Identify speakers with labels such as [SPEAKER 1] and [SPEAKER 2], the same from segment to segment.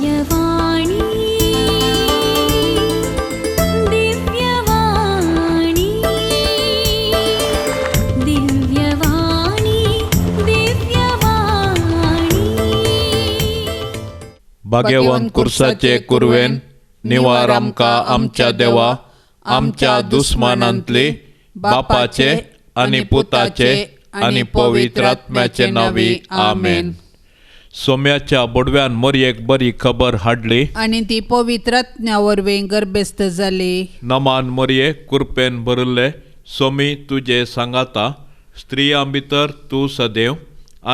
[SPEAKER 1] दिव्यवाणी दिव्यवाणी दिव्यवाणी दिव्यवाणी
[SPEAKER 2] भाग्यवान कुर्साचे कुरवेन निवार आमकां आमच्या देवा आमच्या दुस्मानांतली बापाचे आनी पुताचे आनी पवित्र आत्म्याचे नावी आमेन. सोम्याच्या बोडव्यान मोरयेक बरी खबर हाडली
[SPEAKER 3] आनी ती पवित्र आत्म्या वरवीं गर्भस्थ जाली.
[SPEAKER 2] नमान मोरये कुरपेन भरिल्ले सोमी तुजे सांगाता स्त्रियां भितर तूं सदैव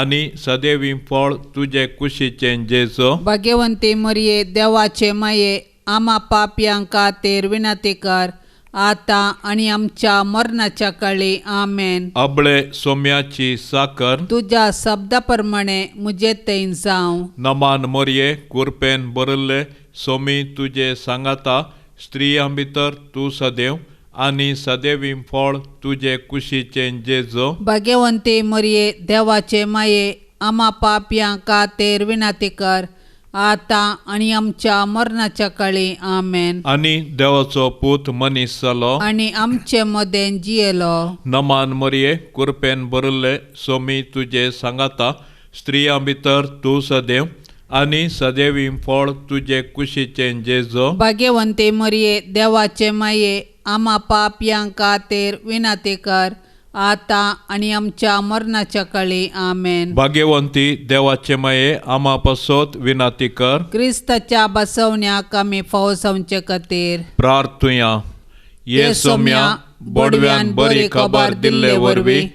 [SPEAKER 2] आनी सदैवी फळ तुजे कुशीचें जेजो.
[SPEAKER 3] भाग्यवंते मरिये देवाचे माये आम्हा पापयांक खातीर विनंती कर आता आनी आमच्या मरणाच्या काळी आमेन.
[SPEAKER 2] अबळे सोम्याची साकर
[SPEAKER 3] तुझ्या शब्दा प्रमाणे मुजे थंय जावं.
[SPEAKER 2] नमान मोरये कुरपेन भरिल्ले सोमी तुजे सांगाता स्त्रियां भितर तूं सदैव आनी सदैवी फळ तुजे कुशीचें जेजो.
[SPEAKER 3] भाग्यवंते मरिये देवाचे माये आम्हा पापयांक खातीर विनंती कर आता आनी आमच्या मरणाच्या काळी आमेन.
[SPEAKER 2] आनी देवाचो पूत मनीस जालो
[SPEAKER 3] आनी आमचे मदें जियेलो.
[SPEAKER 2] नमान मोरये कुरपेन भरिल्ले सोमी तुजे सांगाता स्त्रियां भितर तूं सदैव आनी सदैवी फळ तुजे कुशीचें जेजो.
[SPEAKER 3] भाग्यवंते मरिये देवाचे माये आम्हा पापयांक खातीर विनंती कर आता आनी आमच्या मरणाच्या काळी आमेन.
[SPEAKER 2] भाग्यवंती देवाचे माये आमा पासोत विनंती कर.
[SPEAKER 3] क्रिस्ताच्या बसवण्याक आमी फावो जावचे खातीर
[SPEAKER 2] प्रार्थुया. ये सोम्या बोडव्यान बरी खबर दिल्ले वरवीं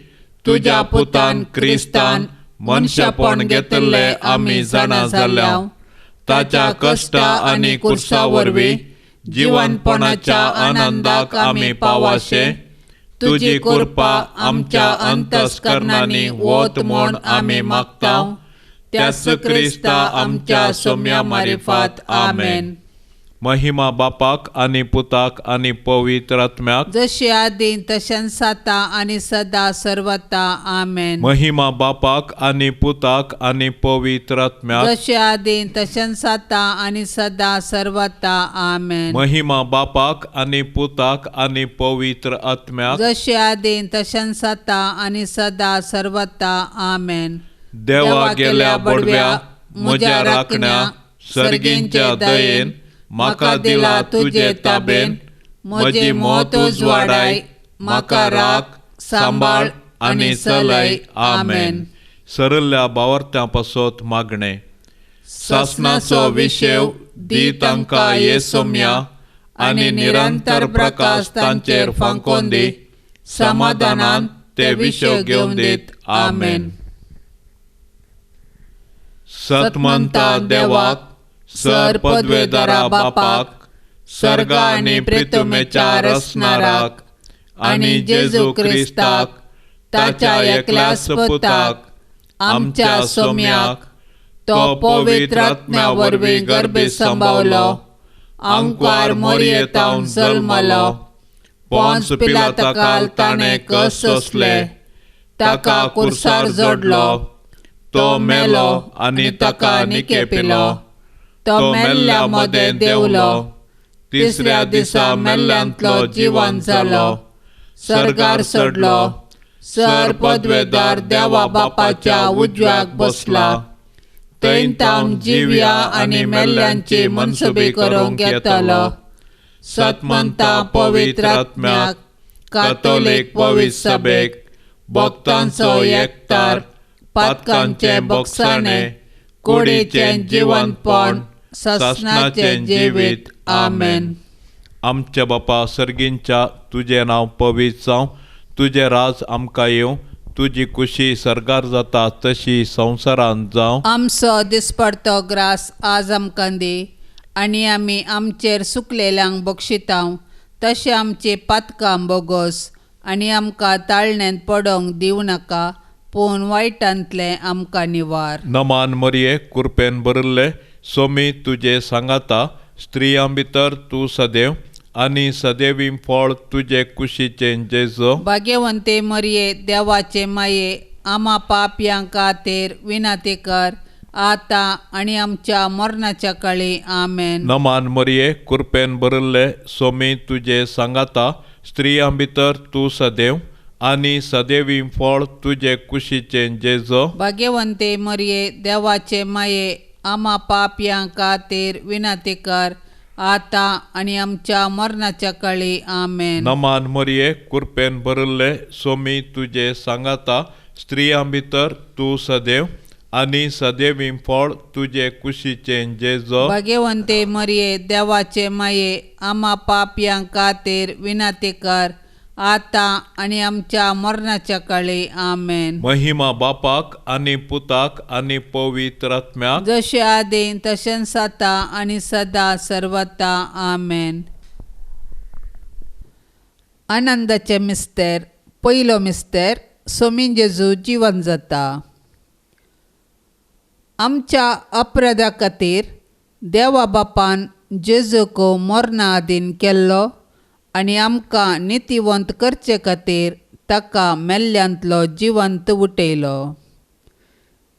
[SPEAKER 2] तुज्या पुतान क्रिस्तान मनशापण घेतले आमी जाणा जाल्याव ताच्या कश्टा आनी कुर्सा वरवीं जिवनपणाच्या आनंदाक आमी पावाशे. तुजी कृपा आमच्या अंतस्करणांनी वोत म्हूण आमी मागताव. त्याच क्रिस्ता आमच्या सोम्या मारिफात आमेन. महिमा बापाक आनी पुताक आनी पवित्र आत्म्याक
[SPEAKER 3] जशी आदीं तशें जाता आनी सदां सर्वता आमेन.
[SPEAKER 2] महिमा बापाक आनी पुताक आनी पवित्र आत्म्याक
[SPEAKER 3] जशी आदीं तशें जाता आनी सदां सर्वता आमेन.
[SPEAKER 2] महिमा बापाक आनी पुताक आनी पवित्र आत्म्याक
[SPEAKER 3] जशी आदीं तशें जाता आनी सदां सर्वता आमेन.
[SPEAKER 2] देवा गेल्या बडव्या म्हज्या राखण्या सर्गेंच्या दयेन म्हाका दिला तुजे ताबेन. म्हजी मोत उजवाडाय म्हाका राख सांबाळ आनी चलय आमेन. सरल्ल्या बावर्त्यां पासोत मागणे. सासणाचो विशेव दी तांकां ये सोम्या आनी निरंतर प्रकाश तांचेर फांकोन दी. समाधानान ते विशेव घेवन दीत आमेन. सतमंता देवाक सर पदवेदारा बापाक सर्गा आनी प्रितुमेच्या रचणाराक आनी जेजू क्रिस्ताक ताच्या एकल्या सपुताक आमच्या सोम्याक तो पवित्र आत्म्या वरवीं गर्भे सांबावलो. आंकवार मोरयेतावन जल्मलो. पोंच पिलाताकाल ताणें कस सोंसले. ताका कुर्सार जोडलो. तो मेलो आनी ताका निकेपिलो. तो मेल्ल्या मदें देवलो. तिसऱ्या दिसा मेल्ल्यांतलो जिवंत जालो. सर्गार चडलो. सर पदवेदार देवा बापाच्या उजव्याक बसला. थंय तावन जिव्या आनी मेल्ल्यांची मनसुबी करूंक येतलो. सतमंता पवित्र आत्म्याक कातोलीक पवित्र सभेक भक्तांचो एकठार पातकांचे बोगसाणे कुडीचें जिवंतपण सासणाचें जिवीत आमेन. आमच्या बापा सर्गींच्या तुजें नांव पवित्र जावं. तुजें राज आमकां येवं. तुजी कुशी सर्गार जाता तशी संवसारांत जावं.
[SPEAKER 3] आमचो दिसपडतो ग्रास आज आमकां दी आनी आमी आमचेर सुकलेल्यांक बक्षितांव तशें आमची पातकां बोगोस आनी आमकां ताळण्यांत पडोंक दिवं नाका पूण वायटांतले आमकां निवार.
[SPEAKER 2] नमान मोरये कुरपेन भरिल्ले सोमी तुजे सांगाता स्त्रियां भितर तूं सदैव आनी सदैवी फळ तुजे कुशीचें जेजो.
[SPEAKER 3] भाग्यवंते मरिये देवाचे माये आम्हा पापयांक खातीर विनंती कर आता आणि आमच्या मरणाच्या काळी आमेन.
[SPEAKER 2] नमान मरिये कृपेन भरिल्ले सोमी तुजे सांगाता स्त्रियां भितर तूं सदैव आनी सदैवी फळ तुजे कुशीचे जेजो.
[SPEAKER 3] भाग्यवंते मरिये देवाचे माये आम्हा पापयां खातीर विनंती कर आता आणि आमच्या मरणाच्या काळी आमेन.
[SPEAKER 2] नमान मरिये कृपेन भरिल्ले सोमी तुजे सांगाता स्त्रियां भितर तूं सदैव आनी सदैवी फळ तुजे कुशीचे जेजो.
[SPEAKER 3] भाग्यवंते मरिये देवाचे माये आम्हा पापयां खातीर विनंती कर आता आणि आमच्या मरणाच्या काळी आमेन.
[SPEAKER 2] महिमा बापाक आनी पुताक आनी पवित्र आत्म्याक
[SPEAKER 3] जशे आदीं तशेंच आता आणि सदा सर्वता आमेन. आनंदाचे मिस्तेर. पयलो मिस्तेर सोमी जेजू जिवन जाता. आमच्या अपराधा खातीर देवा बापान जेजूक मरणा आदीन केल्लो आनी आमकां नितिवंत करचे खातीर ताका मेल्ल्यांतलो जिवंत उठयलो.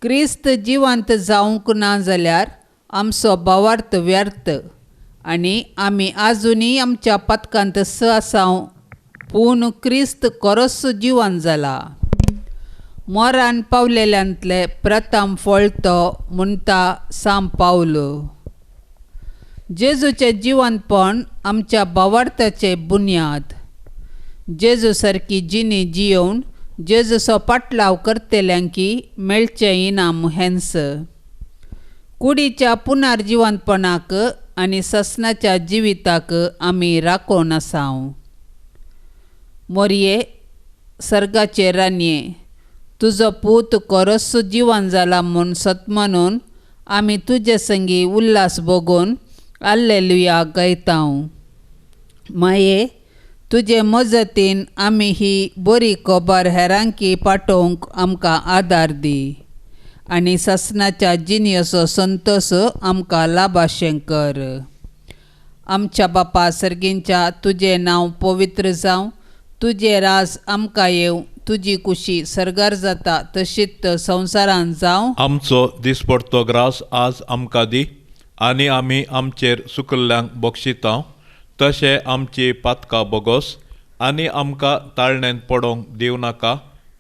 [SPEAKER 3] क्रिस्त जिवंत जावंक ना जाल्यार आमचो भावार्थ व्यर्थ आनी आमी आजुनी आमच्या पथकांत आसांव, पूण क्रिस्त खरोच जिवन जाला. मोरान पावलेल्यांतले प्रथम फळ तो म्हणटा सांब पावलो. जेजूचे जिवंतपण आमच्या भावार्थाचे बुन्याद. जेजू सारकी जिणी जियोवन जेजूचो पाटलाव करतेल्यांकी मेळचें इनाम हेंस. कुडीच्या पुनर्जिवंतपणाक आनी ससनाच्या जिविताक आमी राखोवन आसांव. मोरये सर्गाचे रानये, तुजो पूत खरोच जिवन जाला म्हूण सतमनून आमी तुजे संगी उल्हास भोगून हाल्लेलुया गायतांव. माये तुजे मजतीन आमी ही बरी खबर हेरांकी पाठोवंक आमकां आदार दी आनी ससनाच्या जिणयेचो संतोश आमकां लाभाशें कर. आमच्या बापा सर्गींच्या तुजें नांव पवित्र जावं, तुजें राज आमकां येवं, तुजी कुशी सर्गार जाता तशीच संवसारांत जावं.
[SPEAKER 2] आमचो दिसपडतो ग्रास आज आमकां दी आनी आमी आमचेर सुकल्ल्यांक बक्षितांव, तशें आमची पातकां बोगोस आनी आमकां ताळणेंत पडोवंक दिवं नाका,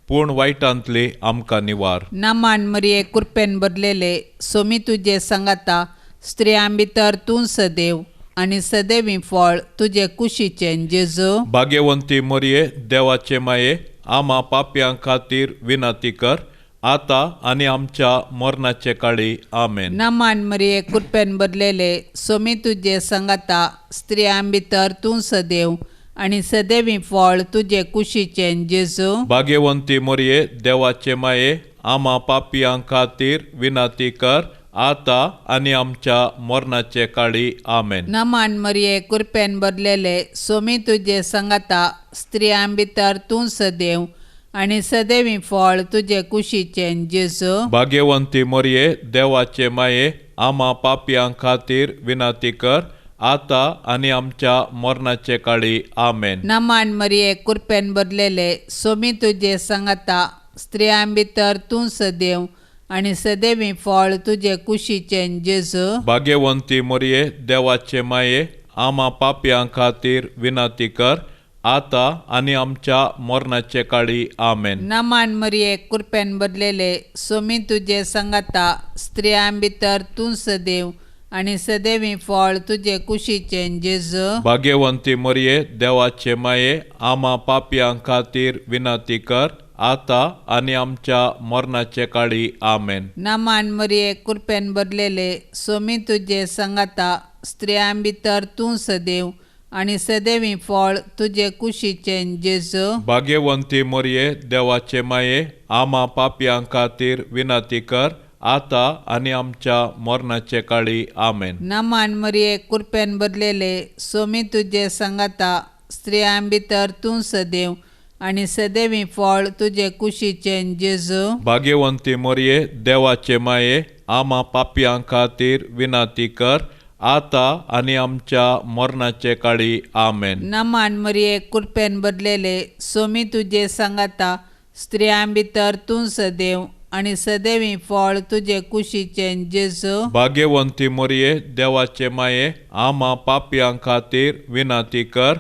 [SPEAKER 2] पूण वायटांतली आमकां निवार.
[SPEAKER 3] नामान मरिये कृपेन भरलेले सोमी तुजे सांगाता स्त्रियां भितर तूं सदैव आनी सदैवी फळ तुजे कुशीचें जेजू.
[SPEAKER 2] भाग्यवंती मरिये देवाचे माये आम्हा पापयां खातीर विनंती कर आता आनी आमच्या मरणाचे काळी आमेन.
[SPEAKER 3] नामान मरिये कृपेन भरलेले सोमी तुजे सांगाता स्त्रियां भितर तूं सदैव आनी सदैवी फळ तुजे कुशीचें जेजू.
[SPEAKER 2] भाग्यवंती मरिये देवाचे माये आम्हा पापयां खातीर विनंती कर आता आनी आमच्या मरणाचे काळी आमेन.
[SPEAKER 3] नामान मरिये कृपेन भरलेले सोमी तुजे सांगाता स्त्रियां भितर तूं सदैव आनी सदैवी फळ तुजे कुशीचें जेजू.
[SPEAKER 2] भाग्यवंती मरिये देवाचे माये आम्हा पापयां खातीर विनंती कर आता आनी आमच्या मरणाचे काळी आमेन.
[SPEAKER 3] नामान मरिये कृपेन भरलेले सोमी तुजे सांगाता स्त्रियां भितर तूं सदैव आनी सदैवी फळ तुजे कुशीचें जेजू.
[SPEAKER 2] भाग्यवंती मरिये देवाचे माये आम्हा पापयां खातीर विनंती कर आता आनी आमच्या मरणाचे काळी आमेन.
[SPEAKER 3] नामान मरिये कृपेन भरलेले सोमी तुजे सांगाता स्त्रियां भितर तूं सदैव आनी सदैवी फळ तुजे कुशीचें जेजू.
[SPEAKER 2] भाग्यवंती मरिये देवाचे माये आम्हा पापयां खातीर विनंती कर आता आनी आमच्या मरणाचे काळी आमेन.
[SPEAKER 3] नामान मरिये कृपेन भरलेले सोमी तुजे सांगाता स्त्रियां भितर तूं सदैव आनी सदैवी फळ तुजे कुशीचें जेजू.
[SPEAKER 2] भाग्यवंती मरिये देवाचे माये आम्हा पापयां खातीर विनंती कर आता आनी आमच्या मरणाचे काळी आमेन.
[SPEAKER 3] नामान मरिये कृपेन भरलेले सोमी तुजे सांगाता स्त्रियां भितर तूं सदैव आनी सदैवी फळ तुजे कुशीचें जेजू.
[SPEAKER 2] भाग्यवंती मरिये देवाचे माये आम्हा पापयां खातीर विनंती कर आता आनी आमच्या मरणाचे काळी आमेन.
[SPEAKER 3] नामान मरिये कृपेन भरलेले सोमी तुजे सांगाता स्त्रियां भितर तूं सदैव आनी सदैवी फळ तुजे कुशीचें जेजू
[SPEAKER 2] भाग्यवंती मोरये देवाचे माये आम्हा पापयां खातीर विनाती कर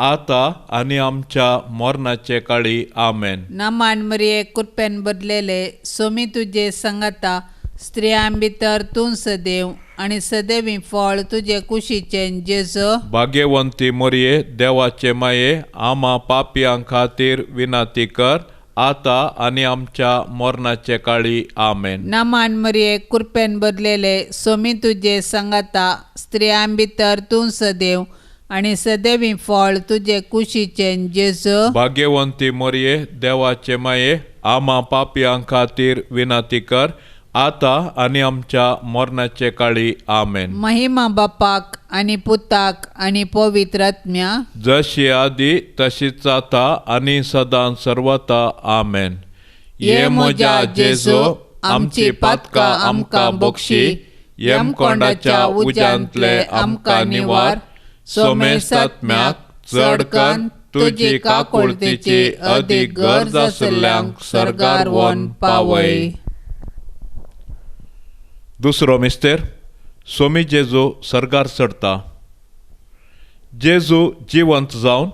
[SPEAKER 2] आता आनी आमच्या मरणाचे काळी आमेन.
[SPEAKER 3] नमान मरिये कृपेन बदलेले सोमी तुजे संगता स्त्रियां भितर तूं सदैव आनी सदैवी फळ तुजे कुशीचें जेजू
[SPEAKER 2] भाग्यवंती मोरये देवाचे माये आम्हा पापयां खातीर विनाती कर आता आनी आमच्या मरणाचे काळी आमेन.
[SPEAKER 3] नमान मरिये कृपेन बदलेले सोमी तुजे संगता स्त्रियां भितर तूं सदैव आनी सदैवी फळ तुजे कुशीचें जेजू
[SPEAKER 2] भाग्यवंती मोरये देवाचे माये आम्हा पापयां खातीर विनाती कर आता आनी आमच्या मरणाचे काळी आमेन.
[SPEAKER 3] महिमा बापाक आनी पुताक आनी पवित्र आत्म्या
[SPEAKER 2] जशी आदी तशीच आता आनी सदां सर्वता आमेन.
[SPEAKER 3] ये म्हज्या जेजू आमची पातकां आमकां बक्षी यमकोंडाच्या उज्यांतले आमकां निवार सोमेश आत्म्याक चडकन तुजी काकुळतेची अदीक गरज आशिल्ल्यांक स्वर्गार व्हरून पावय.
[SPEAKER 2] दुसरो मिस्तेर सोमी जेजू सर्गार चडटा. जेजू जिवंत जावन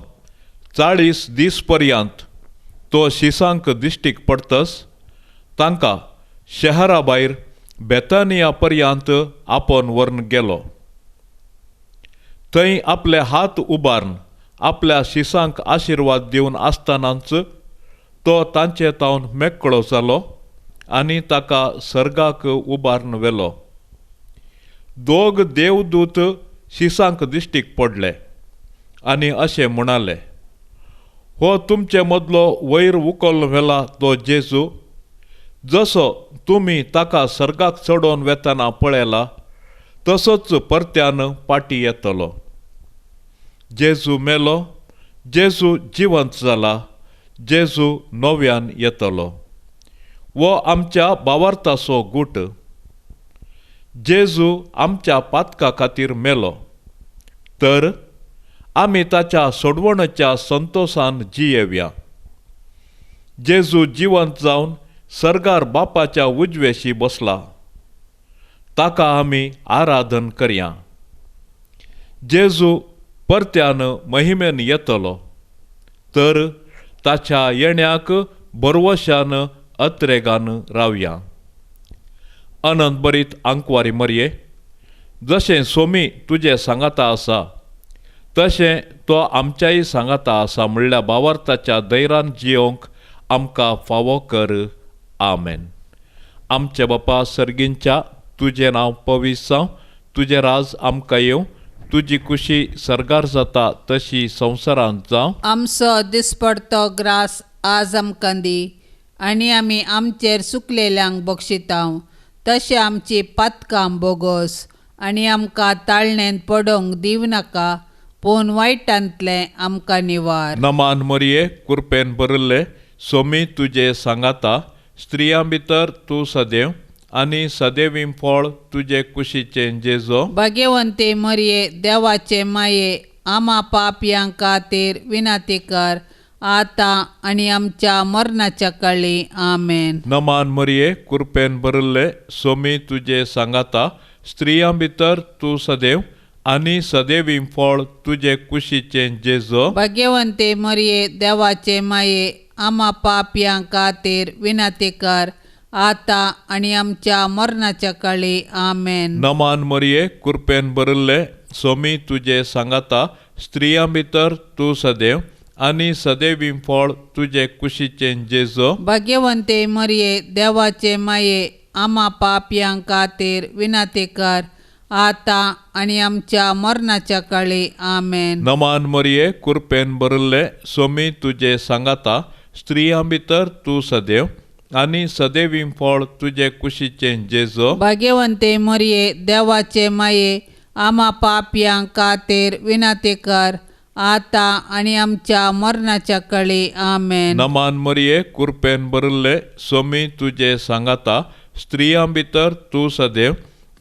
[SPEAKER 2] 40 दीस पर्यंत तो शिसांक दिश्टीक पडतस तांकां शहरा भायर बेतानिया पर्यंत आपोवन व्हरून गेलो. थंय आपले हात उबारून आपल्या शिसांक आशिर्वाद दिवन आसतनाच तो तांचे तावन मेकळो जालो आनी ताका सर्गाक उबारून व्हेलो. दोग देवदूत शिसांक दिश्टीक पडले आनी अशें म्हणाले, हो तुमचे मदलो वयर उखलून व्हेला तो जेजू जसो तुमी ताका सर्गाक चडोवन वेतना पळयला तसोच परत्यान पाटी येतलो. जेजू मेलो, जेजू जिवंत जाला, जेजू नव्यान येतलो. वो आमच्या भावार्थाचो गूट. जेजू आमच्या पातका खातीर मेलो तर आमी ताच्या सोडवणेच्या संतोशान जियेवया. जेजू जिवंत जावन सर्गार बापाच्या उजवेशी बसला, ताका आमी आराधन करया. जेजू परत्यान महिमेन येतलो तर ताच्या येण्याक बरवशान अत्रेगान रावया. अनंत बरीत आंकवारी मरये जशें सोमी तुजे सांगाता आसा तशें तो आमच्याय सांगाता आसा म्हणल्या भावार्थाच्या धैर्यान जियोंक आमकां फावो कर. आमेन. आमचे बापा सर्गींच्या तुजें नांव पवित्र जावं, तुजें राज आमकां येवं, तुजी कुशी सर्गार जाता तशी संवसारांत जावं.
[SPEAKER 3] आमचो दिसपडतो ग्रास आज आमकां दी आनी आमी आमचेर सुकलेल्यांक बक्षितांव तशें आमची पातकां बोगोस आनी आमकां ताळणेन पडोवंक दिव नाका पूण वायटांतलें आमकां निवार.
[SPEAKER 2] नमान मरये कृपेन भरिल्ले सोमी तुजे सांगाता स्त्रियां भितर तूं सदैव आनी सदैवी फळ तुजे कुशीचें जेजो.
[SPEAKER 3] भाग्यवंते मरये देवाचे माये आम्हा पापयां खातीर विनाती कर आता आनी आमच्या मरणाच्या काळी आमेन.
[SPEAKER 2] नमान मरये कृपेन भरिल्ले सोमी तुजे सांगाता स्त्रियां भितर तूं सदैव आनी सदैवी फळ तुजे कुशीचें जेजो.
[SPEAKER 3] भाग्यवंते मरये देवाचे माये आम्हा पापयां खातीर विनाती कर आता आनी आमच्या मरणाच्या काळी आमेन.
[SPEAKER 2] नमान मरये कृपेन भरिल्ले सोमी तुजे सांगाता स्त्रियां भितर तूं सदैव आनी सदैवी फळ तुजे कुशीचें जेजो.
[SPEAKER 3] भाग्यवंते मरये देवाचे माये आम्हा पापयां खातीर विनाती कर आता आनी आमच्या मरणाच्या काळी आमेन.
[SPEAKER 2] नमान मरये कृपेन भरिल्ले सोमी तुजे सांगाता स्त्रियां भितर तूं सदैव आनी सदैवी फळ तुजे कुशीचें जेजो.
[SPEAKER 3] भाग्यवंते मरये देवाचे माये आम्हा पापयां खातीर विनाती कर आता आनी आमच्या मरणाच्या काळी आमेन.
[SPEAKER 2] नमान मरये कृपेन भरिल्ले सोमी तुजे सांगाता स्त्रियां भितर तूं सदैव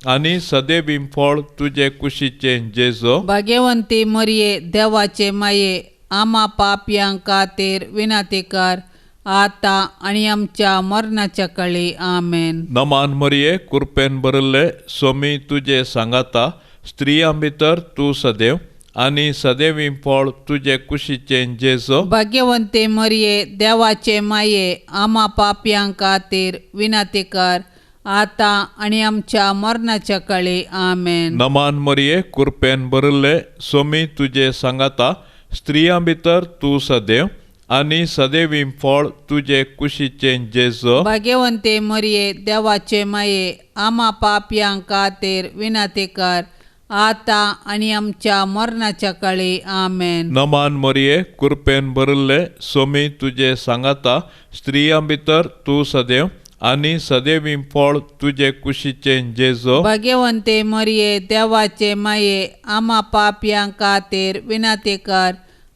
[SPEAKER 2] आनी सदैवी फळ तुजे कुशीचें जेजो.
[SPEAKER 3] भाग्यवंती मरये देवाचे माये आम्हा पापयां खातीर विनाती कर आता आणि आमच्या मरणाच्या काळी आमेन.
[SPEAKER 2] नमान मरिये कृपेन भरिल्ले स्वामी तुजे सांगाता स्त्रियां भितर तूं सदैव आनी सदैवी फळ तुजे कुशीचें जेजो.
[SPEAKER 3] भाग्यवंते मरिये देवाचे माये आम्हा पापयांक खातीर विनंती कर आता आणि आमच्या मरणाच्या काळी आमेन.
[SPEAKER 2] नमान मरिये कृपेन भरिल्ले स्वामी तुजे सांगाता स्त्रियां भितर तूं सदैव आनी सदैवी फळ तुजे कुशीचें जेजो.
[SPEAKER 3] भाग्यवंते मरिये देवाचे माये आम्हा पापयांक खातीर विनंती कर आता आणि आमच्या मरणाच्या काळी आमेन.
[SPEAKER 2] नमान मरिये कृपेन भरिल्ले स्वामी तुजे सांगाता स्त्रियां भितर तूं सदैव आनी सदैवी फळ तुजे कुशीचें जेजो.
[SPEAKER 3] भाग्यवंते मरिये देवाचे माये आम्हा पापयांक खातीर विनंती कर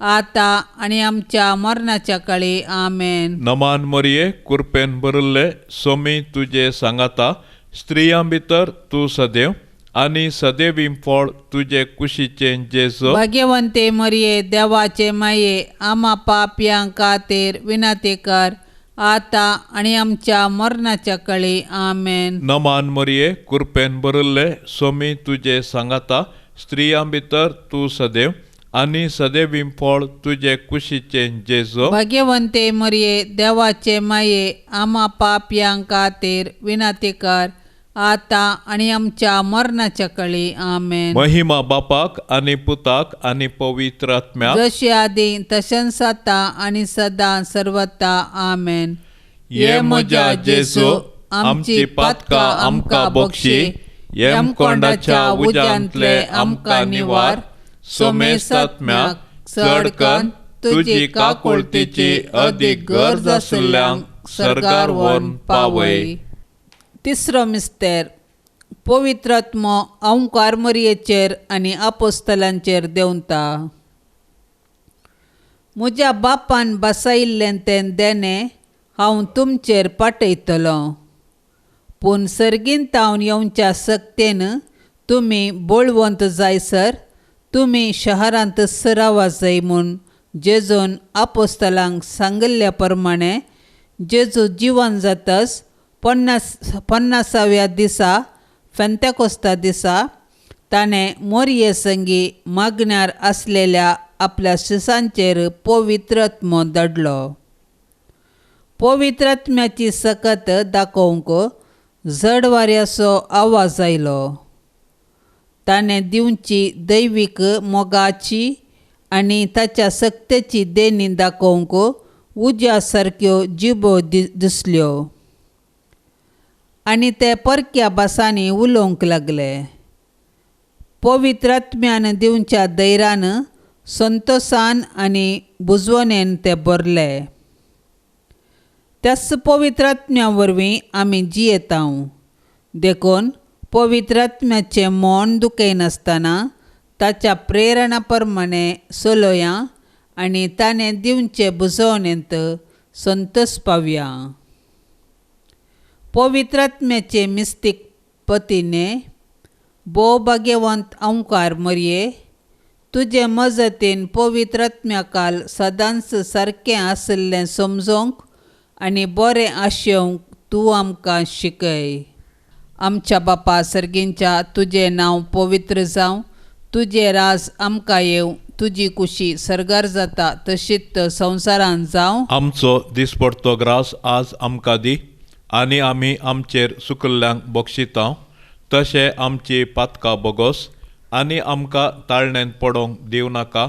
[SPEAKER 3] आता आणि आमच्या मरणाच्या काळी आमेन.
[SPEAKER 2] नमान मरिये कृपेन भरिल्ले स्वामी तुजे सांगाता स्त्रियां भितर तूं सदैव आनी सदैवी फळ तुजे कुशीचें जेजो.
[SPEAKER 3] भाग्यवंते मरिये देवाचे माये आम्हा पापयांक खातीर विनंती कर आता आणि आमच्या मरणाच्या काळी आमेन.
[SPEAKER 2] नमान मरिये कृपेन भरिल्ले स्वामी तुजे सांगाता स्त्रियां भितर तूं सदैव आनी सदैवी फळ तुजे कुशीचें जेजो.
[SPEAKER 3] भाग्यवंते मरिये देवाचे माये आम्हा पापयांक खातीर विनंती कर आता आणि आमच्या मरणाच्या काळी आमेन.
[SPEAKER 2] महिमा बापाक आनी पुताक आनी पवित्र आत्म्याक
[SPEAKER 3] जशी आदी तशेंच आता आणि सदां सर्वता आमेन.
[SPEAKER 2] ये म्हज्या जेजो आमची पातकां आमकां बक्षी, येम कोंडाच्या उज्यांतले आमकां निवार, सोमेस्त आत्म्याक चडकन तुजी काकुळतीची अदीक गरज आशिल्ल्यांक सर्गार व्हरून पावय.
[SPEAKER 3] तिसरो मिस्तेर पवित्र आत्मो ओंकार मरियेचेर आनी आपोस्तलांचेर देंवता. म्हज्या बापान बसयिल्लें तें देणें हांव तुमचेर पाठयतलो, पूण सर्गींतावन येवच्या सक्तेन तुमी बळवंत जायसर तुमी शहरांत रावा जाय म्हूण जेजून आपोस्तलांक सांगिल्ल्या प्रमाणे जेजू जिवन जातच 50व्या दिसा फेंतेकोस्ता दिसा ताणें मोरये संगी मागण्यार आसलेल्या आपल्या शिसांचेर पवित्र आत्मो धाडलो. पवित्र आत्म्याची सकत दाखोवंक जड वाऱ्याचो आवाज आयलो. ताणें दिवची दैवीक मोगाची आनी ताच्या सक्तेची देणी दाखोवंक उज्या सारक्यो जिबो दिसल्यो आनी ते परक्या भासांनी उलोवंक लागले. पवित्र आत्म्यान दिवच्या दैरान संतोषान आनी बुजवणेन ते भरले. त्याच पवित्र आत्म्या वरवीं आमी जियेतांव देखून पवित्र आत्म्याचें मन दुखयनासतना ताच्या प्रेरणा प्रमाणे चलोया आनी ताणें दिवचे बुजवणेंत संतोष पावया. पवित्र आत्म्याचे मिस्तीक पतीने भोव भाग्यवंत ओंकार मरिये, तुजे मजतीन पवित्र आत्म्याकाल सदांच सारकें आसलें समजोवंक आनी बरें आशेवंक तूं आमकां शिकय. आमच्या बापा सर्गींच्या तुजें नांव पवित्र जावं, तुजें राज आमकां येवं, तुजी कुशी सर्गार जाता तशीच संवसारांत जावं.
[SPEAKER 2] आमचो दिसपडटो ग्रास आज आमकां दी आनी आमी आमचेर सुकल्ल्यांक बक्षितांव, तशें आमची पातकां बोगोस आनी आमकां ताळणेन पडोवंक दिवं नाका,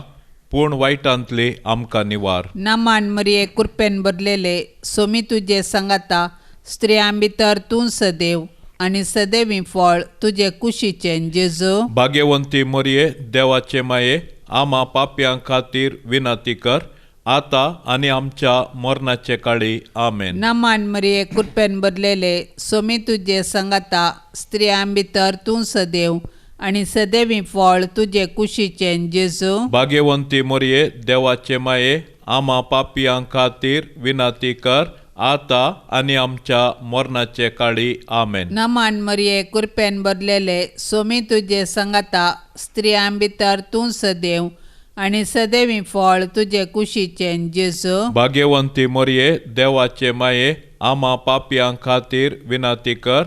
[SPEAKER 2] पूण वायटांतली आमकां निवार.
[SPEAKER 3] नामान मरिये कृपेन भरलेले सोमी तुजे सांगाता स्त्रियां भितर तूं सदैव आनी सदैवी फळ तुजे कुशीचें जेजू.
[SPEAKER 2] भाग्यवंती मरिये देवाचे माये आम्हा पापयां खातीर विनंती कर आता आनी आमच्या मरणाचे काळी आमेन.
[SPEAKER 3] नामान मरिये कृपेन भरलेले सोमी तुजे सांगाता स्त्रियां भितर तूं सदैव आनी सदैवी फळ तुजे कुशीचें जेजू.
[SPEAKER 2] भाग्यवंती मरिये देवाचे माये आम्हा पापयां खातीर विनंती कर आता आनी आमच्या मरणाचे काळी आमेन.
[SPEAKER 3] नामान मरिये कृपेन भरलेले सोमी तुजे सांगाता स्त्रियां भितर तूं सदैव आनी सदैवी फळ तुजे कुशीचें जेजू
[SPEAKER 2] भाग्यवंती मोरये देवाचे माये आम्हा पापयां खातीर विनंती कर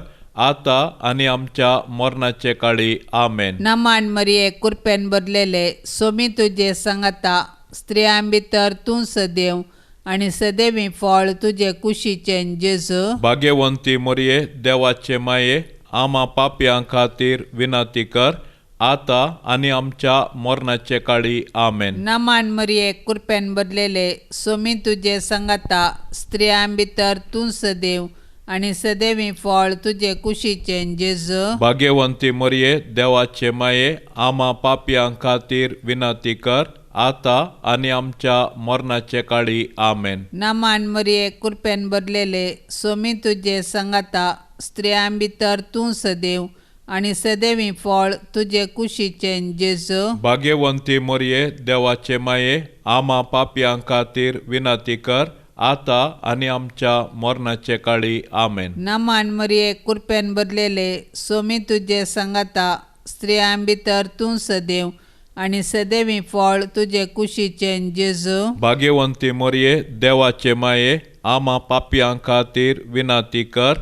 [SPEAKER 2] आता आनी आमच्या मरणाचे काळी आमेन.
[SPEAKER 3] नमान मरिये कृपेन भरलेले सोमी तुजे सांगाता स्त्रियां भितर तूं सदैव आनी सदैवी फळ तुजे कुशीचें जेजू
[SPEAKER 2] भाग्यवंती मोरये देवाचे माये आम्हा पापयां खातीर विनंती कर आता आनी आमच्या मरणाचे काळी आमेन.
[SPEAKER 3] नमान मरिये कृपेन भरलेले सोमी तुजे सांगाता स्त्रियां भितर तूं सदैव आनी सदैवी फळ तुजे कुशीचें जेजू
[SPEAKER 2] भाग्यवंती मोरये देवाचे माये आम्हा पापयां खातीर विनंती कर आता आनी आमच्या मरणाचे काळी आमेन.
[SPEAKER 3] नमान मरिये कृपेन भरलेले सोमी तुजे सांगाता स्त्रियां भितर तूं सदैव आनी सदैवी फळ तुजे कुशीचें जेजू
[SPEAKER 2] भाग्यवंती मोरये देवाचे माये आम्हा पापयां खातीर विनंती कर आता आनी आमच्या मरणाचे काळी आमेन.
[SPEAKER 3] नमान मरिये कृपेन भरलेले सोमी तुजे सांगाता स्त्रियां भितर तूं सदैव आनी सदैवी फळ तुजे कुशीचें जेजू
[SPEAKER 2] भाग्यवंती मोरये देवाचे माये आम्हा पापयां खातीर विनंती कर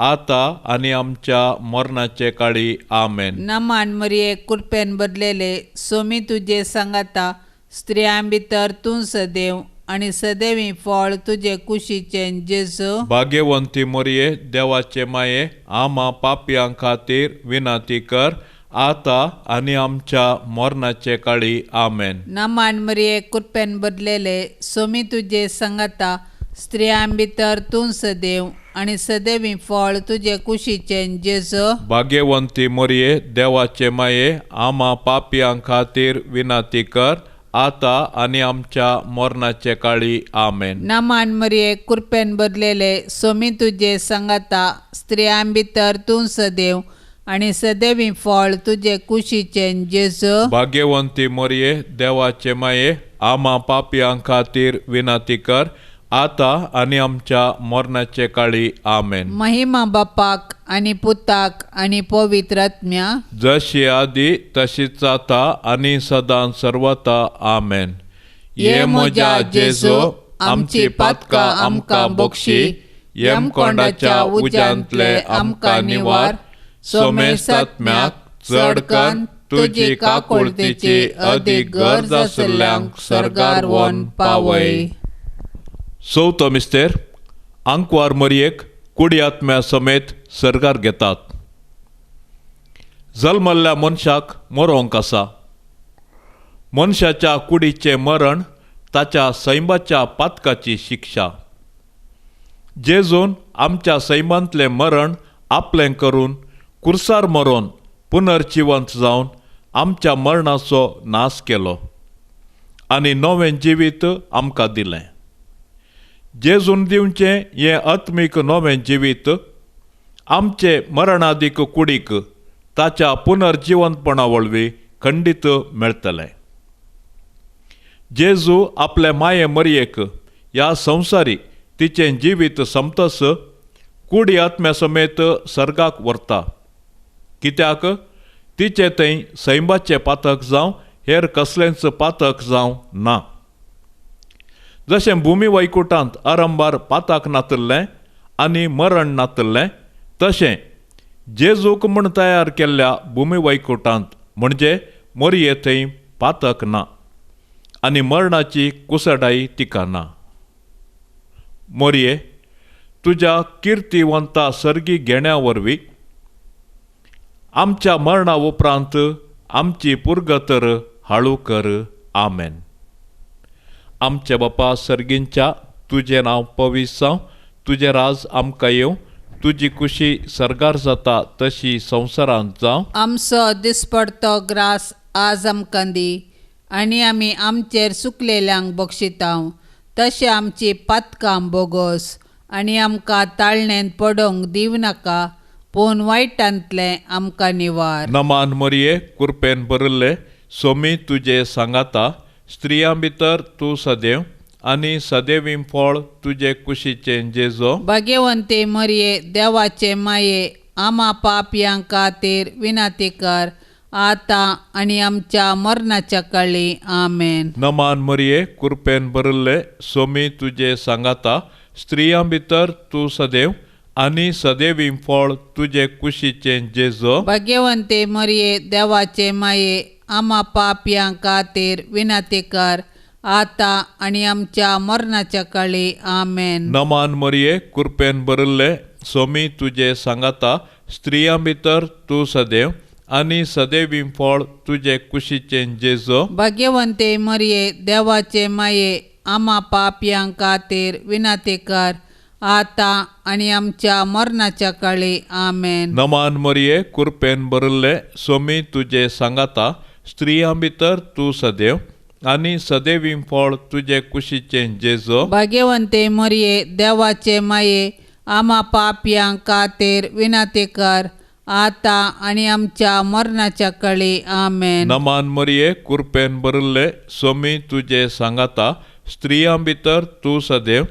[SPEAKER 2] आता आनी आमच्या मरणाचे काळी आमेन.
[SPEAKER 3] नमान मरिये कृपेन भरलेले सोमी तुजे सांगाता स्त्रियां भितर तूं सदैव आनी सदैवी फळ तुजे कुशीचें जेजू
[SPEAKER 2] भाग्यवंती मोरये देवाचे माये आम्हा पापयां खातीर विनंती कर आता आनी आमच्या मरणाचे काळी आमेन.
[SPEAKER 3] नमान मरिये कृपेन भरलेले सोमी तुजे सांगाता स्त्रियां भितर तूं सदैव आनी सदैवी फळ तुजे कुशीचें जेजू
[SPEAKER 2] भाग्यवंती मोरये देवाचे माये आम्हा पापयां खातीर विनंती कर आता आनी आमच्या मरणाचे काळी आमेन.
[SPEAKER 3] नमान मरिये कृपेन भरलेले सोमी तुजे सांगाता स्त्रियां भितर तूं सदैव आनी सदैवी फळ तुजे कुशीचें जेजू
[SPEAKER 2] भाग्यवंती मोरये देवाचे माये आम्हा पापयां खातीर विनंती कर आता आनी आमच्या मरणाचे काळी आमेन.
[SPEAKER 3] महिमा बापाक आनी पुताक आनी पवित्र आत्म्या
[SPEAKER 2] जशी आदी तशीच आता आनी सदां सर्वता आमेन.
[SPEAKER 3] ये म्हज्या जेजू आमची पातकां आमकां बक्षी यमकोंडाच्या उज्यांतले आमकां निवार सोमेश आत्म्याक चड कन्न तुजी काकुळतेची अदीक गरज आशिल्ल्यांक सर्गार व्हरून पावय.
[SPEAKER 2] चवथो मिस्तेर आंकवार मरयेक कुडी आत्म्या समेत सर्गार घेतात. जल्मल्ल्या मनशाक मरोंक आसा. मनशाच्या कुडीचें मरण ताच्या सैमाच्या पातकाची शिक्षा. जेजून आमच्या सैमांतलें मरण आपलें करून कुर्सार मरोन पुनर्जिवंत जावन आमच्या मरणाचो नाश केलो आनी नवें जिवीत आमकां दिलें. जेजून दिवचें हें आत्मीक नवें जिवीत आमचे मरणादीक कुडीक ताच्या पुनर्जिवंतपणा वळवी खंडीत मेळटलें. जेजू आपले माये मरयेक ह्या संवसारी तिचें जिवीत सोंपतस कुडी आत्म्या समेत सर्गाक व्हरता. कित्याक तिचे थंय सैमाचें पातक जावं हेर कसलेंच पातक जावं ना. जशें भुमी वैकुंठांत आरंभार पातक नातल्लें आनी मरण नातल्लें तशें जेजूक म्हूण तयार केल्ल्या भुमी वैकुंठांत म्हणजे मरये थंय पातक ना आनी मरणाची कुसडाई तिका ना. मरये तुज्या किर्तीवंता सर्गी घेण्या वरवीं आमच्या मरणा उपरांत आमची पुर्गतर हाळू कर. आमेन. आमचे बापा सर्गींच्या तुजें नांव पवित्र जावं. तुजें राज आमकां येवं. तुजी खुशी सर्गार जाता तशी संवसारांत जावं.
[SPEAKER 3] आमचो दिसपडतो ग्रास आज आमकां दी आनी आमी आमचेर सुकलेल्यांक बक्षितांव. तशें आमची पातकां बोगोस आनी आमकां ताळणेंत पडोवंक दिव नाका पूण वायटांतलें आमकां निवार.
[SPEAKER 2] नमान मरये कृपेन भरिल्ले सोमी तुजे सांगाता स्त्रियां भितर तूं सदैव आनी सदैवी फळ तुजे कुशीचें जेजो.
[SPEAKER 3] भाग्यवंते मरये देवाचे माये आमा पापयां खातीर विनंती कर आता आणि आमच्या मरणाच्या काळी आमेन.
[SPEAKER 2] नमान मरिये कृपेन भरिल्ले सोमी तुजे सांगाता स्त्रियां भितर तूं सदैव आनी सदैवीं फळ तुजे कुशीचें जेजो.
[SPEAKER 3] भाग्यवंते मरिये देवाचे माये आम्हा पापयां खातीर विनंती कर आता आणि आमच्या मरणाच्या काळी आमेन.
[SPEAKER 2] नमान मरिये कृपेन भरिल्ले सोमी तुजे सांगाता स्त्रियां भितर तूं सदैव आनी सदैवीं फळ तुजे कुशीचें जेजो.
[SPEAKER 3] भाग्यवंते मरिये देवाचे माये आम्हा पापयां खातीर विनंती कर आता आणि आमच्या मरणाच्या काळी आमेन.
[SPEAKER 2] नमान मरिये कृपेन भरिल्ले सोमी तुजे सांगाता स्त्रियां भितर तूं सदैव आनी सदैवीं फळ तुजे कुशीचें जेजो.
[SPEAKER 3] भाग्यवंते मरिये देवाचे माये आम्हा पापयां खातीर विनंती कर आता आणि आमच्या मरणाच्या काळी आमेन.
[SPEAKER 2] नमान मरिये कृपेन भरिल्ले सोमी तुजे सांगाता स्त्रियां भितर तूं सदैव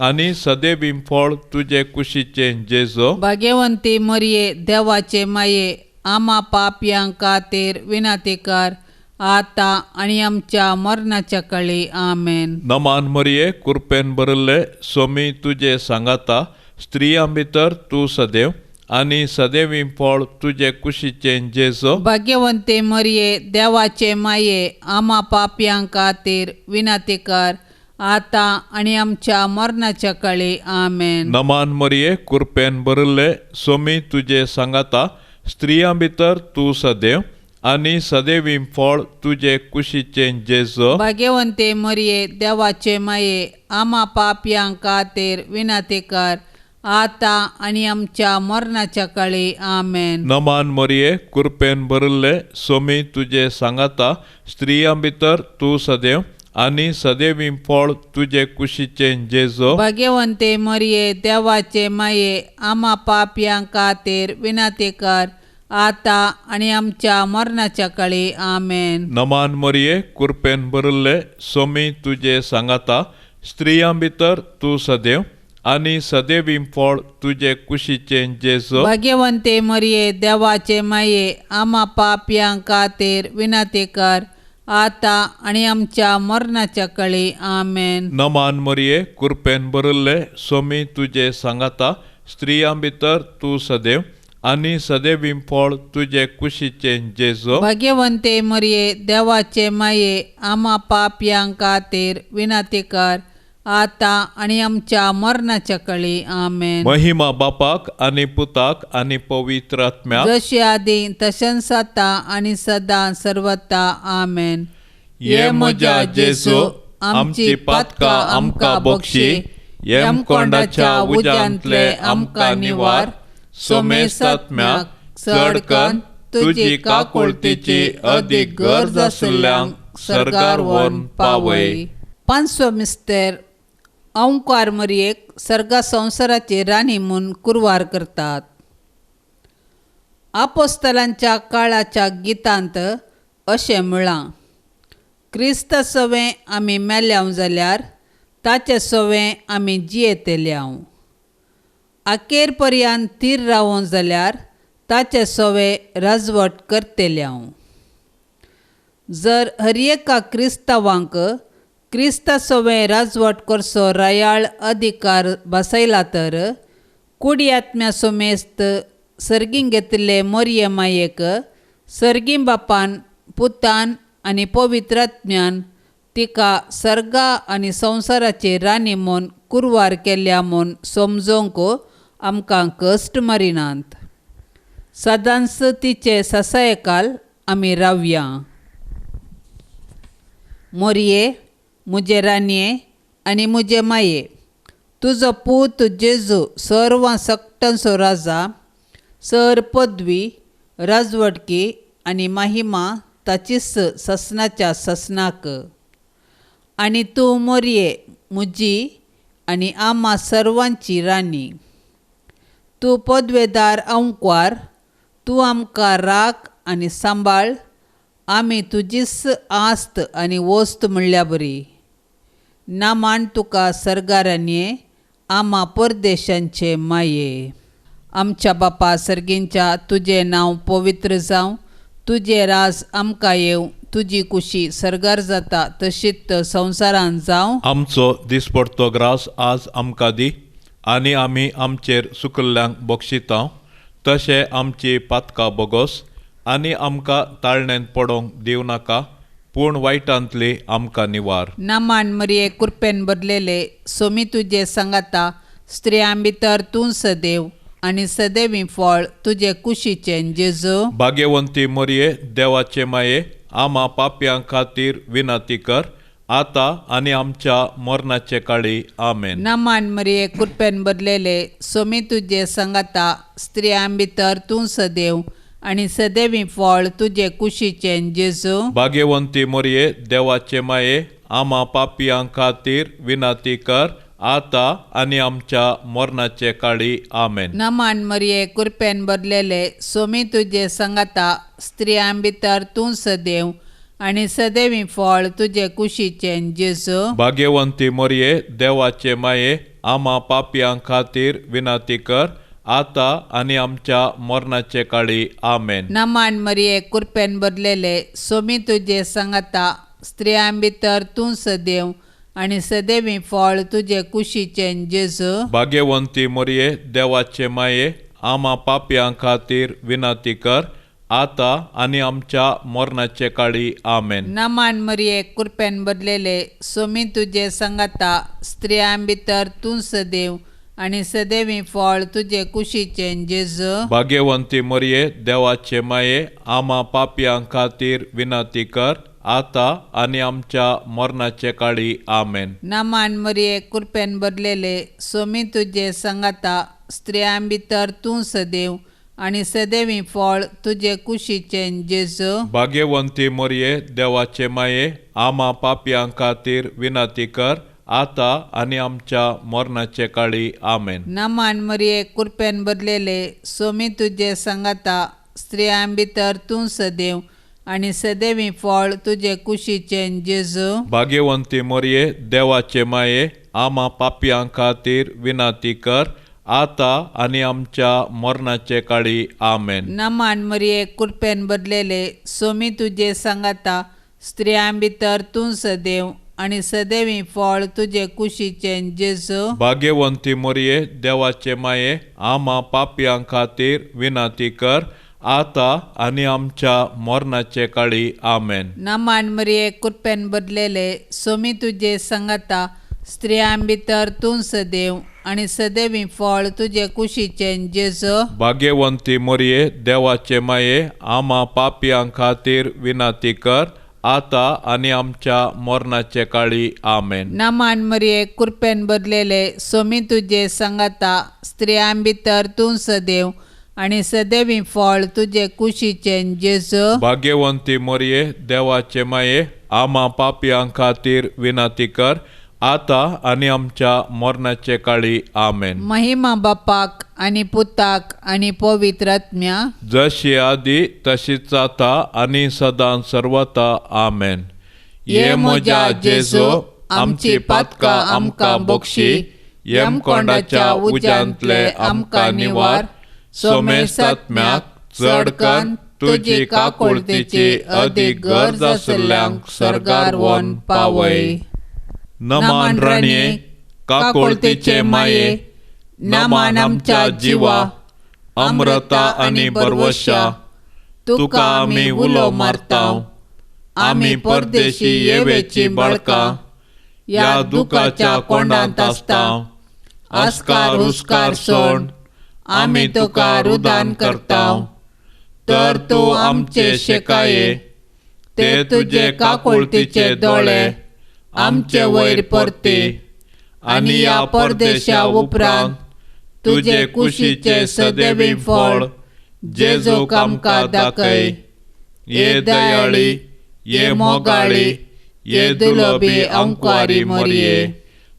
[SPEAKER 2] आनी सदैवीं फळ तुजे कुशीचें जेजो.
[SPEAKER 3] भाग्यवंती मरिये देवाचे माये आम्हा पापयां खातीर विनंती कर आता आणि आमच्या मरणाच्या काळी आमेन.
[SPEAKER 2] नमान मरिये कृपेन भरिल्ले सोमी तुजे सांगाता स्त्रियां भितर तूं सदैव आनी सदैवीं फळ तुजे कुशीचें जेजो.
[SPEAKER 3] भाग्यवंते मरिये देवाचे माये आम्हा पापयां खातीर विनंती कर आता आणि आमच्या मरणाच्या काळी आमेन.
[SPEAKER 2] नमान मरिये कृपेन भरिल्ले सोमी तुजे सांगाता स्त्रियां भितर तूं सदैव आनी सदैवीं फळ तुजे कुशीचें जेजो.
[SPEAKER 3] भाग्यवंते मरिये देवाचे माये आम्हा पापयां खातीर विनंती कर आता आणि आमच्या मरणाच्या काळी आमेन.
[SPEAKER 2] नमान मरिये कृपेन भरिल्ले सोमी तुजे सांगाता स्त्रियां भितर तूं सदैव आनी सदैवीं फळ तुजे कुशीचें जेजो.
[SPEAKER 3] भाग्यवंते मरिये देवाचे माये आम्हा पापयां खातीर विनंती कर आता आणि आमच्या मरणाच्या काळी आमेन.
[SPEAKER 2] नमान मरिये कृपेन भरिल्ले सोमी तुजे सांगाता स्त्रियां भितर तूं सदैव आनी सदैवीं फळ तुजे कुशीचें जेजो.
[SPEAKER 3] भाग्यवंते मरिये देवाचे माये आम्हा पापयां खातीर विनंती कर आता आणि आमच्या मरणाच्या काळी आमेन.
[SPEAKER 2] नमान मरिये कृपेन भरिल्ले सोमी तुजे सांगाता स्त्रियां भितर तूं सदैव आनी सदैवीं फळ तुजे कुशीचें जेजो.
[SPEAKER 3] भाग्यवंते मरिये देवाचे माये आम्हा पापयां खातीर विनंती कर आता आणि आमच्या मरणाच्या काळी आमेन.
[SPEAKER 2] महिमा बापाक आनी पुताक आनी पवित्र आत्म्याक
[SPEAKER 3] जशी आदी तशेंच आता आणि सदां सर्वता आमेन.
[SPEAKER 2] ये म्हज्या जेजू आमची पातकां आमकां बक्षी येमकोंडाच्या उज्यांतले आमकां निवार सोमेस आत्म्याक चड कन्न तुजी काकुळतेची अदीक गरज आशिल्ल्यांक सरकार व्हरून पावय.
[SPEAKER 3] पांचवो मिस्तेर ओंकार मरियेक सर्गा संवसाराची राणी म्हूण कुरवार करतात. आपोस्तलांच्या काळाच्या गितांत अशें म्हळां, क्रिस्त सवें आमी मेल्याव जाल्यार ताचे सवें आमी जियेतेल्याव. अखेर पर्यंत थीर रावूं जाल्यार ताचे सवें राजवट करतेल्याव. जर हर एका क्रिस्तांवांक क्रिस्ता सवें राजवट करचो रायाळ अधिकार बसयला तर कुडी आत्म्या समेस्त सर्गीं घेतिल्ले मोरये मायेक सर्गीं बापान पुतान आनी पवित्रात्म्यान तिका सर्गा आनी संवसाराची राणी म्हूण कुरवार केल्या म्हूण समजोवंक आमकां कश्ट मारिनात. सदांच तिचे ससायेकाल आमी रावया. मोरये, मुजे रानये आनी मुजे माये, तुजो पूत जेजू सर्वां सक्तांचो राजा, सर पदवी, राजवटकी आनी महिमा ताचीच ससनाच्या ससनाक. आनी तूं मोरये मुजी आनी आम्हा सर्वांची राणी. तूं पदवेदार ओंकार, तूं आमकां राख आनी सांबाळ. आमी तुजीच आस्त आनी वस्त म्हणल्या बरी. नामाण तुका सर्गारान्ये, आम्हा परदेशांचे माये. आमच्या बापा सर्गींच्या तुजें नांव पवित्र जावं, तुझे रास आमकां येवं, तुजी कुशी सरगार जाता तशीच संवसारांत जावं.
[SPEAKER 2] आमचो दिसपडटो ग्रास आज आमकां दी, आनी आमी आमचेर सुकल्ल्यांक बक्षितांव. तशें आमची पातकां बोगोस, आनी आमकां ताळणेंत पडोवंक दिवं नाका, पूण वायटांतली आमकां निवार.
[SPEAKER 3] नामान मरिये कृपेन भरलेले, सोमी तुजे सांगाता, स्त्रियां भितर तूं सदैव, आनी सदैवी फळ तुजे कुशीचें जेजू.
[SPEAKER 2] भाग्यवंती मोरये, देवाचे माये, आम्हा पाप्यां खातीर विनाती कर, आता आनी आमच्या मरणाचे काळी. आमेन.
[SPEAKER 3] नामान मरिये कृपेन भरलेले, सोमी तुजे सांगाता, स्त्रियां भितर तूं सदैव, आनी सदैवी फळ तुजे कुशीचें जेजू.
[SPEAKER 2] भाग्यवंती मोरये, देवाचे माये, आम्हा पापियां खातीर विनाती कर, आता आनी आमच्या मरणाचे काळी. आमेन.
[SPEAKER 3] नामान मरिये कृपेन भरलेले, सोमी तुजे सांगाता, स्त्रियां भितर तूं सदैव, आनी सदैवी फळ तुजे कुशीचें जेजू.
[SPEAKER 2] भाग्यवंती मोरये, देवाचे माये, आम्हा पापियां खातीर विनाती कर, आता आनी आमच्या मरणाचे काळी. आमेन.
[SPEAKER 3] नामान मरिये कृपेन भरलेले, सोमी तुजे सांगाता, स्त्रियां भितर तूं सदैव, आनी सदैवी फळ तुजे कुशीचें जेजू.
[SPEAKER 2] भाग्यवंती मोरये, देवाचे माये, आम्हा पापियां खातीर विनाती कर, आता आनी आमच्या मरणाचे काळी. आमेन.
[SPEAKER 3] नामान मरिये कृपेन भरलेले, सोमी तुजे सांगाता, स्त्रियां भितर तूं सदैव, आनी सदैवी फळ तुजे कुशीचें जेजू.
[SPEAKER 2] भाग्यवंती मोरये, देवाचे माये, आम्हा पापियां खातीर विनाती कर, आता आनी आमच्या मरणाचे काळी. आमेन.
[SPEAKER 3] नामान मरिये कृपेन भरलेले, सोमी तुजे सांगाता, स्त्रियां भितर तूं सदैव, आनी सदैवी फळ तुजे कुशीचें जेजू.
[SPEAKER 2] भाग्यवंती मोरये, देवाचे माये, आम्हा पापियां खातीर विनाती कर, आता आनी आमच्या मरणाचे काळी. आमेन.
[SPEAKER 3] नामान मरिये कृपेन भरलेले, सोमी तुजे सांगाता, स्त्रियां भितर तूं सदैव, आनी सदैवी फळ तुजे कुशीचें जेजू.
[SPEAKER 2] भाग्यवंती मोरये, देवाचे माये, आम्हा पापियां खातीर विनाती कर, आता आनी आमच्या मरणाचे काळी. आमेन.
[SPEAKER 3] नामान मरिये कृपेन भरलेले, सोमी तुजे सांगाता, स्त्रियां भितर तूं सदैव, आनी सदैवी फळ तुजे कुशीचें जेजू.
[SPEAKER 2] भाग्यवंती मोरये, देवाचे माये, आम्हा पापियां खातीर विनाती कर, आता आनी आमच्या मरणाचे काळी. आमेन.
[SPEAKER 3] नामान मरिये कृपेन भरलेले, सोमी तुजे सांगाता, स्त्रियां भितर तूं सदैव, आनी सदैवी फळ तुजे कुशीचें जेजू.
[SPEAKER 2] भाग्यवंती मोरये, देवाचे माये, आम्हा पापियां खातीर विनाती कर, आता आनी आमच्या मरणाचे काळी. आमेन.
[SPEAKER 3] नामान मरिये कृपेन भरलेले, सोमी तुजे सांगाता, स्त्रियां भितर तूं सदैव, आनी सदैवी फळ तुजे कुशीचें जेजू.
[SPEAKER 2] भाग्यवंती मोरये, देवाचे माये, आम्हा पापियां खातीर विनाती कर, आता आनी आमच्या मरणाचे काळी. आमेन.
[SPEAKER 3] महिमा बापाक आनी पुताक आनी पवित्र आत्म्या,
[SPEAKER 2] जशी आदी तशीच आता आनी सदां सर्वता. आमेन.
[SPEAKER 3] ये म्हज्या जेजू, आमची पातकां आमकां बक्षी, यमकोंडाच्या उज्यांतले आमकां निवार. सोमेश आत्म्याक चडकन तुजी काकुळतेची अदीक गरज आसल्ल्यांक सरगार व्हरून पावय.
[SPEAKER 2] नमान राणये, काकुळतेचे माये, नमान आमच्या जिवा, अमृता आनी बरवशा, तुका आमी उलो मारतांव. आमी परदेशी येवेची बाळकां, या दुखाच्या कोंडांत आसतांव. आस्कार हुस्कार सोड, आमी तुका रुदान करतांव. तर तूं आमचे शेकाये, ते तुजे काकुळतीचे दोळे आमचे वयर परते, आनी या परदेशा उपरांत तुजे कुशीचे सदैवी फळ जेजूक आमकां दाखय. ये दयाळी, ये मोगाळी, ये दुलोबी अंकुरी मोरये.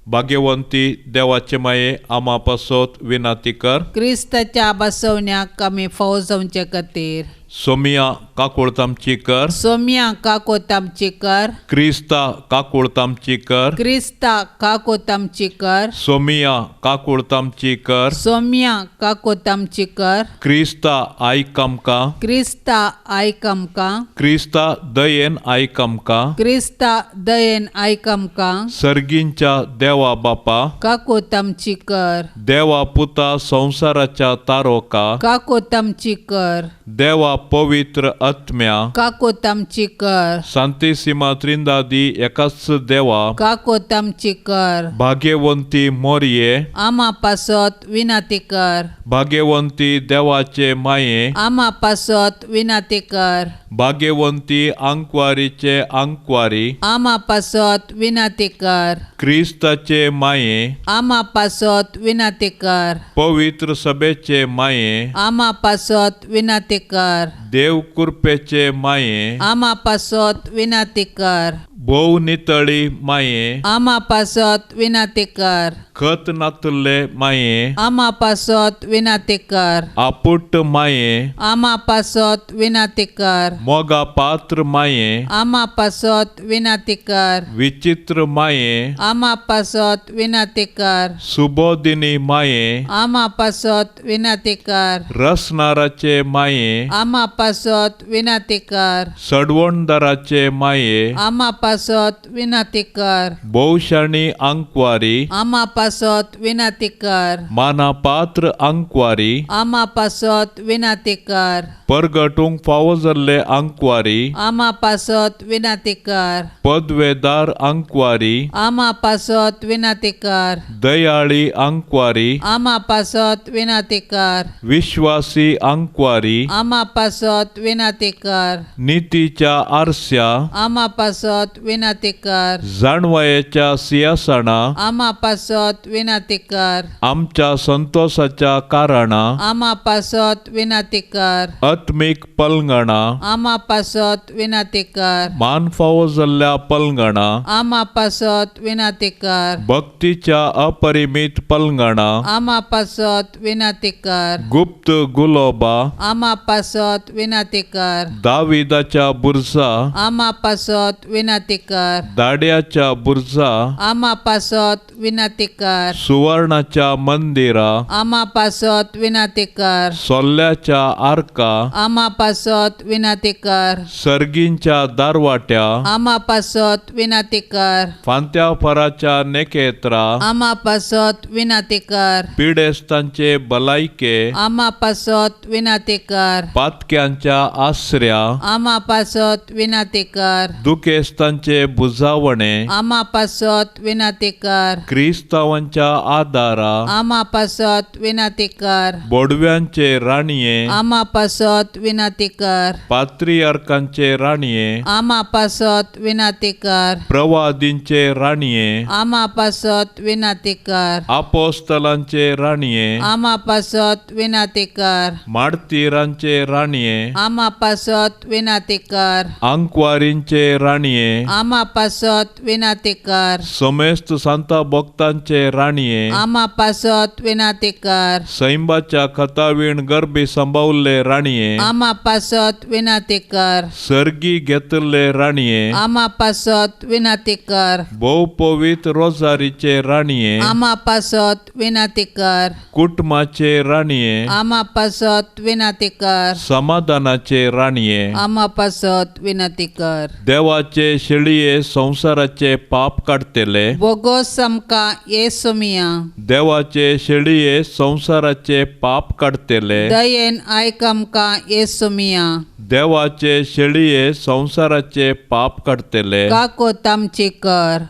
[SPEAKER 2] भाग्यवंती देवाचे माये, आम्हा पासत विनाती कर.
[SPEAKER 3] क्रिस्ताच्या बसवण्याक आमी फावो जावचे खातीर
[SPEAKER 2] सोमिया काकुळतामची कर
[SPEAKER 3] सोम्या काकोतामची कर
[SPEAKER 2] क्रिस्ता काकुळतामची कर
[SPEAKER 3] क्रिस्ता काकोतामची कर
[SPEAKER 2] सोमिया काकुळतामची कर
[SPEAKER 3] सोम्या काकोतामची कर
[SPEAKER 2] क्रिस्ता आयक आमकां
[SPEAKER 3] क्रिस्ता आयक आमकां
[SPEAKER 2] क्रिस्ता दयेन आयक आमकां
[SPEAKER 3] क्रिस्ता दयेन आयक आमकां
[SPEAKER 2] सर्गींच्या देवा बापा
[SPEAKER 3] काकोतामची कर
[SPEAKER 2] देवा पुता संसाराच्या तारोका
[SPEAKER 3] काकोतामची कर
[SPEAKER 2] देवा पवित्र आत्म्या
[SPEAKER 3] काकोतामची कर
[SPEAKER 2] सांतिसिमा त्रिंदादी एकाच देवा
[SPEAKER 3] काकोतामची कर
[SPEAKER 2] भाग्यवंती मोरये
[SPEAKER 3] आमा पासत विनाती कर
[SPEAKER 2] भाग्यवंती देवाचे माये
[SPEAKER 3] आमा पासत विनाती कर
[SPEAKER 2] भाग्यवंती अंकवारीचे अंकवारी
[SPEAKER 3] आमा पासत विनाती कर
[SPEAKER 2] क्रिस्ताचे माये
[SPEAKER 3] आमा पासत विनाती कर
[SPEAKER 2] पवित्र सभेचे माये
[SPEAKER 3] आमा पासत विनाती कर
[SPEAKER 2] देव कृपेचे माये
[SPEAKER 3] आमा पासत विनाती कर
[SPEAKER 2] भोव नितळी माये
[SPEAKER 3] आमा पासत विनाती कर
[SPEAKER 2] खत नातले माये
[SPEAKER 3] आमा पासत विनाती कर
[SPEAKER 2] आपुट माये
[SPEAKER 3] आमा पासत विनाती कर
[SPEAKER 2] मोगा पात्र माये
[SPEAKER 3] आमा पासत विनाती कर
[SPEAKER 2] विचित्र माये
[SPEAKER 3] आमा पासत विनाती कर
[SPEAKER 2] सुबोधिनी माये
[SPEAKER 3] आमा पासत विनाती कर
[SPEAKER 2] रसनाराचे माये
[SPEAKER 3] आमा पासत विनाती कर
[SPEAKER 2] सडवणदाराचे माये
[SPEAKER 3] आमा पासत विनाती कर
[SPEAKER 2] भोवशाणी अंकवारी
[SPEAKER 3] आमा पासत विनाती कर
[SPEAKER 2] मानापात्र अंकवारी
[SPEAKER 3] आमा पासत विनाती कर
[SPEAKER 2] परगटूंक फावो जाल्ले अंकवारी
[SPEAKER 3] आमा पासत विनाती कर
[SPEAKER 2] पदवेदार अंकवारी
[SPEAKER 3] आमा पासत विनाती कर
[SPEAKER 2] दयाळी अंकवारी
[SPEAKER 3] आमा पासत विनाती कर
[SPEAKER 2] विश्वासी अंकवारी
[SPEAKER 3] आमा पासत विनाती कर
[SPEAKER 2] नीतीच्या आरस्या
[SPEAKER 3] आमा पासत विनाती कर
[SPEAKER 2] जाणवयाच्या सिंहासना
[SPEAKER 3] आमा पासत विनाती कर
[SPEAKER 2] आमच्या संतोषाच्या कारणा
[SPEAKER 3] आमा पासत विनाती कर
[SPEAKER 2] आत्मिक पलंगणा
[SPEAKER 3] आमा पासत विनाती कर
[SPEAKER 2] मान फावो जाल्ल्या पलंगणा
[SPEAKER 3] आमा पासत विनाती कर
[SPEAKER 2] भक्तीच्या अपरिमित पलंगणा
[SPEAKER 3] आमा पासत विनाती कर
[SPEAKER 2] गुप्त गुलोबा
[SPEAKER 3] आमा पासत विनाती कर
[SPEAKER 2] दाविदाच्या बुरजा
[SPEAKER 3] आमा पासत विनाती कर
[SPEAKER 2] दाड्याच्या बुरजा
[SPEAKER 3] आमा पासत विनाती कर
[SPEAKER 2] सुवर्णाच्या मंदिरा
[SPEAKER 3] आमा पासत विनाती कर
[SPEAKER 2] सोल्ल्याच्या आर्का
[SPEAKER 3] आमा पासत विनाती कर
[SPEAKER 2] सर्गींच्या दारवाट्या
[SPEAKER 3] आमा पासत विनाती कर
[SPEAKER 2] फांत्या फराच्या नेकेत्रा
[SPEAKER 3] आमा पासत विनाती कर
[SPEAKER 2] पिडेस्तांचे भलायके
[SPEAKER 3] आमा पासत विनाती कर
[SPEAKER 2] पातक्यांच्या आसऱ्या
[SPEAKER 3] आमा पासत विनाती कर
[SPEAKER 2] दुखेस्तांचे बुजावणे
[SPEAKER 3] आमा पासत विनाती कर
[SPEAKER 2] क्रिस्तावांच्या आदारा
[SPEAKER 3] आमा पासत विनाती कर
[SPEAKER 2] बोडव्यांचे राणये
[SPEAKER 3] आमा पासत विनाती कर
[SPEAKER 2] पात्रियार्कांचे राणये
[SPEAKER 3] आमा पासत विनाती कर
[SPEAKER 2] प्रवादींचे राणये
[SPEAKER 3] आमा पासत विनाती कर
[SPEAKER 2] आपोस्तलांचे राणये
[SPEAKER 3] आमा पासत विनाती कर
[SPEAKER 2] माडतीरांचे राणये
[SPEAKER 3] आमा पासत विनाती कर
[SPEAKER 2] अंकवारींचे राणये
[SPEAKER 3] आमा पासत विनाती कर
[SPEAKER 2] समेस्त सांता भक्तांचे राणये
[SPEAKER 3] आमा पासत विनाती कर
[SPEAKER 2] सैंबाच्या खतावीण गर्भी संभावले राणये
[SPEAKER 3] आमा पासत विनाती कर
[SPEAKER 2] सर्गी घेतले राणये
[SPEAKER 3] आमा पासत विनाती कर
[SPEAKER 2] भोव पवित्र रोजारीचे राणये
[SPEAKER 3] आमा पासत विनाती कर
[SPEAKER 2] कुटुंबाचे राणये
[SPEAKER 3] आमा पासत विनाती कर
[SPEAKER 2] समाधानाचे राणये
[SPEAKER 3] आमा पासत विनाती कर
[SPEAKER 2] देवाचे शेळये संसाराचे पाप काढतेले
[SPEAKER 3] बोगोस आमका येसुमिया
[SPEAKER 2] देवाचे शेळये संसाराचे पाप काढतेले
[SPEAKER 3] दयेन आयक आमका येसुमिया
[SPEAKER 2] देवाचे शेळये संसाराचे पाप काढतेले
[SPEAKER 3] काकोतामची कर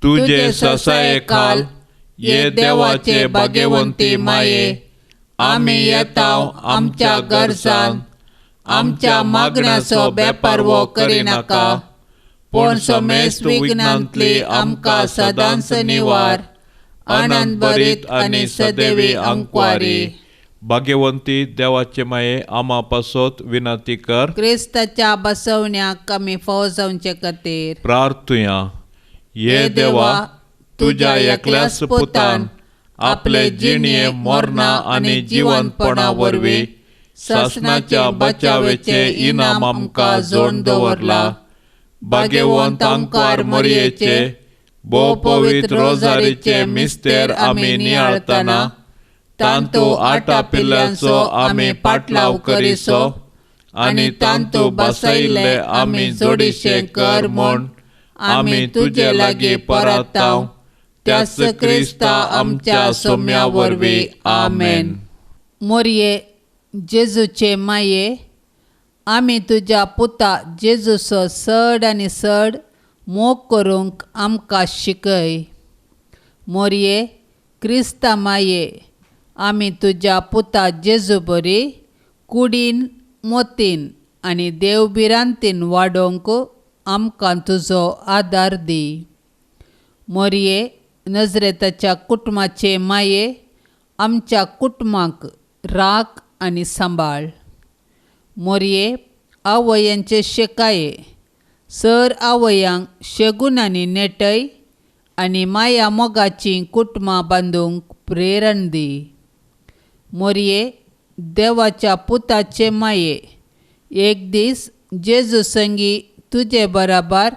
[SPEAKER 2] तुझे ससाये काल ये देवाचे भाग्यवंती माये आम्ही येताव आमच्या गरजान आमच्या मागण्याचो बेपारवो करिनाका पण समेस्त विघ्नांतली आमकां सदांच निवार आनंद भरीत आनी सदैवी अंकवारी भाग्यवंती देवाचे माये आमा पासत विनंती कर
[SPEAKER 3] क्रिस्ताच्या बसवण्याक कमी फावो जावचे खातीर
[SPEAKER 2] प्रार्थुया ये देवा तुझ्या एकल्याच पुतान आपले जिणये मोरणा आनी जिवंतपणा वरवीं सासणाच्या बचावेचे इनाम आमकां जोड दवरला. भाग्यवंत ओंकार मरियेचे भोव पवित्र रोजारीचे मिस्तेर आमी नियाळतना तांतू आटा पिल्ल्याचो आमी पाटलाव करिसो आनी तांतू बसयल्ले आमी जोडिशे कर म्हूण आमी तुजे लागीं परताव. त्याच क्रिस्ता आमच्या सोम्या वरवीं. आमेन.
[SPEAKER 3] मोरये जेजूचे माये, आमी तुज्या पुता जेजूचो चड आनी चड मोग करूंक आमकां शिकय. मोरये क्रिस्ता माये, आमी तुज्या पुता जेजू बरी कुडीन मोतीन आनी देवबिरांतीन वाडोवंक आमकां तुजो आदार दी. मोरये नजरेताच्या कुटुंबाचे माये, आमच्या कुटुंबाक राख आनी सांबाळ. मोरये आवयांचे शेकाये, सर आवयांक शेगुनांनी नेटय आनी माया मोगाची कुटुंबां बांदूंक प्रेरण दी. मोरये देवाच्या पुताचे माये, एक दीस जेजू संगी तुजे बराबर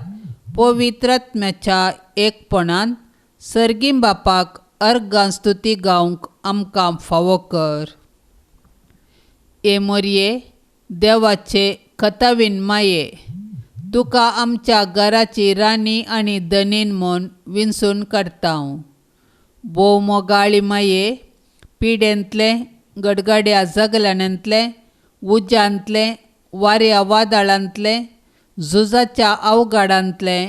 [SPEAKER 3] पवित्रात्म्याच्या एकपणान सर्गीम बापाक अर्गां स्तुती गावंक आमकां फावो कर. ए मोरये देवाचे खतावीन माये, तुका आमच्या घराची राणी आनी धनीन म्हूण विंचून काडटा. भोव मोगाळी माये, पिडेंतले गडगड्या जगलांतले उज्यांतले वाऱ्या वादळांतले झुजाच्या अवघाडांतले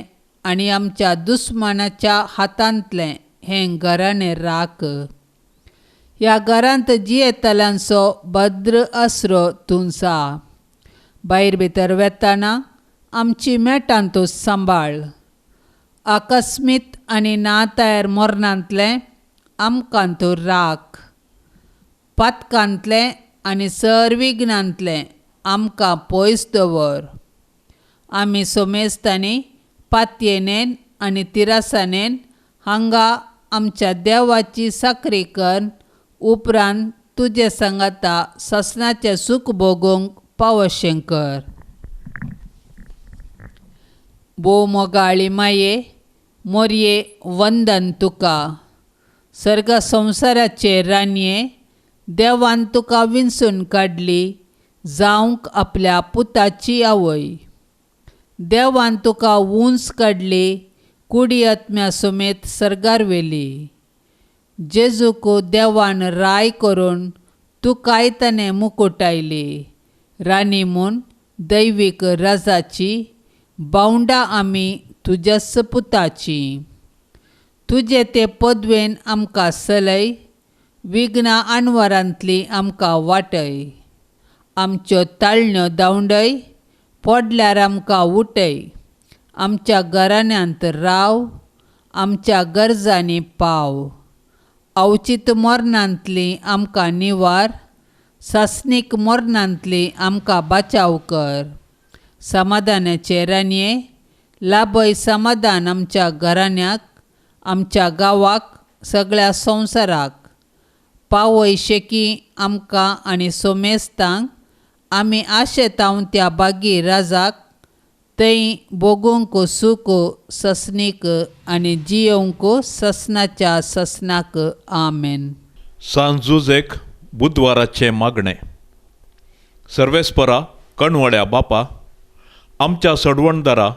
[SPEAKER 3] आनी आमच्या दुस्मानाच्या हातांतले हें घराणें राख. ह्या घरांत जियेतल्यांचो भद्र आसरो तुंचा. भायर भितर वेताना आमची मेटां तूं सांबाळ. आकस्मीत आनी ना तयार मरणांतले आमकां तूं राख. पातकांतले आनी सर विघ्नांतले आमकां पयस दवर. आमी सोमेस्तांनी पातयेनेन आनी तिरासानेन हांगा आमच्या देवाची साखरी करून उपरांत तुजे सांगाता ससनाचें सूख भोगूंक पावशें कर. भोव मोगाळी माये, मोरये वंदन तुका. सर्ग संवसाराचे रानये, देवान तुका विंचून काडली जावंक आपल्या पुताची आवय. देवान तुका उंच काडली कुडी आत्म्या समेत सर्गार व्हेली. जेजूक देवान राय करून तुका आयताने मुकुटायली. राणी म्हूण दैवीक राजाची बावंडा आमी तुज्याच पुताची. तुजे ते पदवेन आमकां चलय, विघ्ना आनवारांतली आमकां वाटय. आमच्यो ताळण्यो दावंडय, पडल्यार आमकां उठय. आमच्या घराण्यांत राव, आमच्या गरजांनी पाव. अवचित मरणांतली आमकां निवार, सासनीक मरणांतली आमकां बचाव कर. समाधानाचे रानये, लाभय समाधान आमच्या घराण्याक, आमच्या गांवाक, सगळ्या संवसाराक. पावय शेकी आमकां आनी सोमेस्तांक, आमी आशेताव त्या बागी राजाक. थंय भोगूंक सूख ससनीक आनी जियोंक ससनाच्या ससनाक. आमेन.
[SPEAKER 2] सांजुजेक बुधवाराचे मागणे. सर्वेस्परा कणवड्या बापा, आमच्या सडवणदारा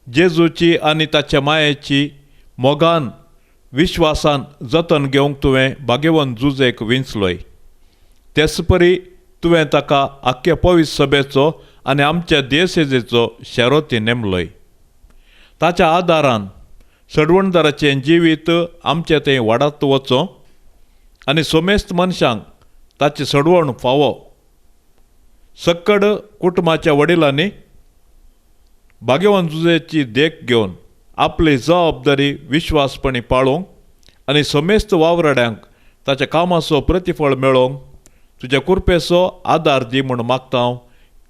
[SPEAKER 2] जेजूची आनी ताच्या मायेची मोगान विश्वासान जतन घेवंक तुवें भाग्यवंत जुजेक विंचलोय. तेच परी तुवें ताका आख्ख्या पवित्र सभेचो आनी आमच्या देशेजेचो शारोती नेमलोय. ताच्या आदारान सडवणदाराचें जिवीत आमचें थंय वाडत वचो आनी सोमेस्त मनशांक ताचें सडवण फावो. सक्कड कुटुंबाच्या वडिलांनी भाग्यवंत जुजेची देख घेवन आपली जबाबदारी विश्वासपणी पाळोवंक आनी समेस्त वावरड्यांक ताच्या कामाचो प्रतिफळ मेळोवंक तुज्या कृपेचो आदार दी म्हूण मागता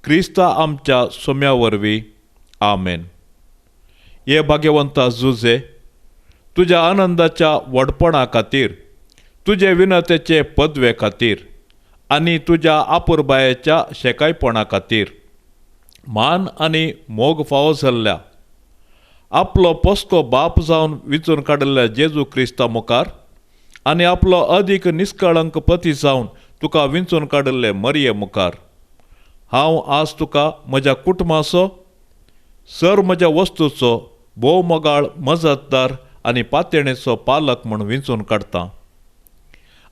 [SPEAKER 2] क्रिस्ता आमच्या सोम्या वरवीं. आमेन. हे भाग्यवंता जुजे, तुज्या आनंदाच्या व्हडपणा खातीर, तुजे विनतेचे पदवे खातीर आनी तुज्या आपुरबायेच्या शेकायपणा खातीर मान आनी मोग फावो जाल्ल्या आपलो पोस्को बाप जावन विचून काडिल्ल्या जेजू क्रिस्ता मुखार आनी आपलो अदीक निश्कळंक पती जावन तुका विंचून काडिल्ले मरये मुखार हांव आज तुका म्हज्या कुटुंबाचो सर म्हज्या वस्तूचो भोव मोगाळ मजतदार आनी पातेणेचो पालक म्हूण विंचून काडटां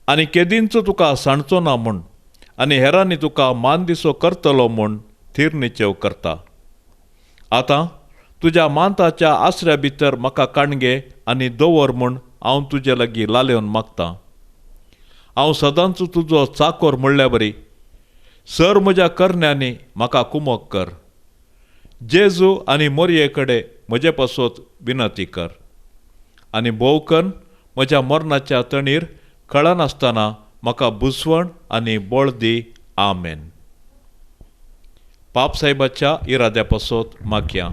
[SPEAKER 2] आनी केदींच तुका सांडचो ना म्हूण आनी हेरांनी तुका मान दिसो करतलो म्हूण थीर निचेव करता. आतां तुज्या मांताच्या आसऱ्या भितर म्हाका काणगे आनी दवर म्हूण हांव तुजे लागीं लालेवन मागतां. हांव सदांच तुजो चाकोर म्हणल्या बरी सर म्हज्या करण्यांनी म्हाका कुमोग कर. जेजू आनी मोरये कडेन म्हजे पासत विनंती कर आनी भोवकन म्हज्या मरणाच्या तणीर कळनासतना म्हाका बुजवण आनी बळ दी. आमेन. पाप साहेबाच्या इराद्या पासत मागया.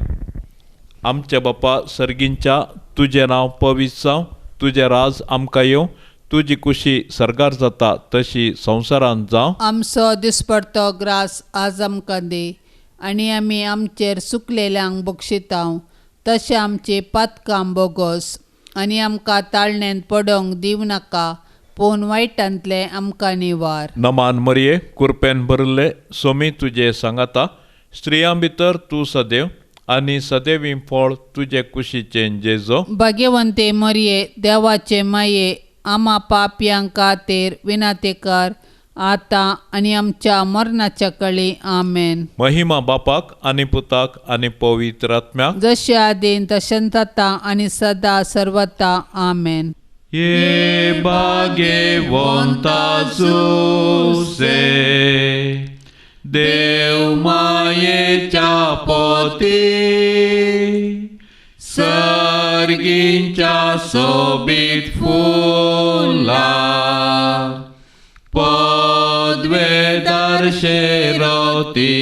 [SPEAKER 2] आमच्या बापा सर्गींच्या तुजें नांव पवित्र जावं, तुजें राज आमकां येवं, तुजी कुशी सरगार जाता तशी संवसारांत जावं.
[SPEAKER 3] आमचो दिसपडतो ग्रास आज आमकां दे आनी आमी आमचेर चुकलेल्यांक बक्षितांव तशें आमचे पातकां बोगोस आनी आमकां ताळणेंत पडोवंक दिवं नाका पूण वायटांतले आमकां निवार.
[SPEAKER 2] नमान मरये कुरपेन भरले सोमी तुजे सांगाता स्त्रियां भितर तूं सदैव आनी सदैवी फळ तुजे कुशीचें जेजो.
[SPEAKER 3] भाग्यवंते मरये देवाचे माये आमा पापयांक खातीर विनंती कर आतां आनी आमच्या मरणाच्या कळी. आमेन.
[SPEAKER 2] महिमा बापाक आनी पुताक आनी पवित्र आत्म्याक
[SPEAKER 3] जशें आदीन तशें जाता आनी सदा सर्वता. आमेन.
[SPEAKER 2] ये भाग्यवंता जुसे देव मायेच्या पोती सर्गींच्या सोबीत फुला पदवेदार शेरोती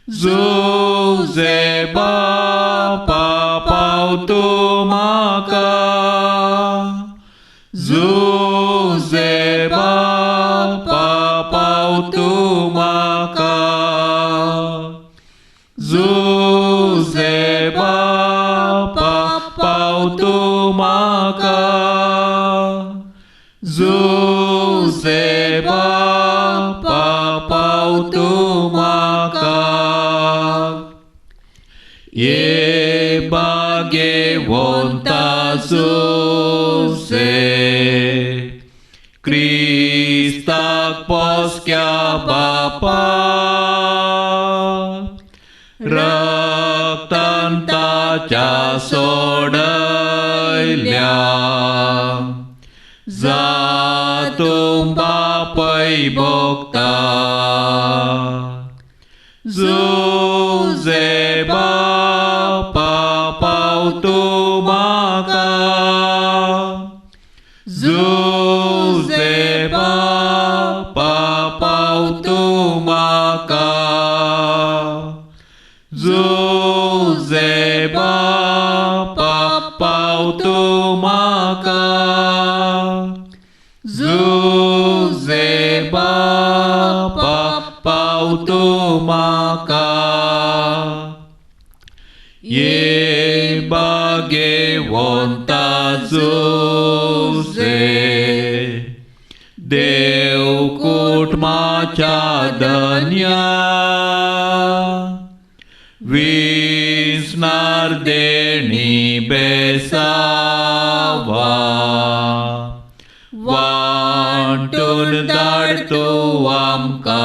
[SPEAKER 2] जुजे बापा पावतो म्हाका जुजे बापा पावतो म्हाका जुजे बापा पावतो म्हाका जुजे बापा पावतो म्हाका. ये भाग्यवंता जुसे क्रिस्ताक पोसक्या बापा रक्तान ताच्या सोडयल्या जातूं बापय भोगता जुजे बापा पावतो म्हाका जुजे बापा पावतो म्हाका जुजे बापा पावतो म्हाका जुजे बापा पावतो म्हाका. ये भाग्यवंता जुसे देव कुटुंबाच्या धन्या विस्नार देणी बेसावा वांटून धाडतो आमकां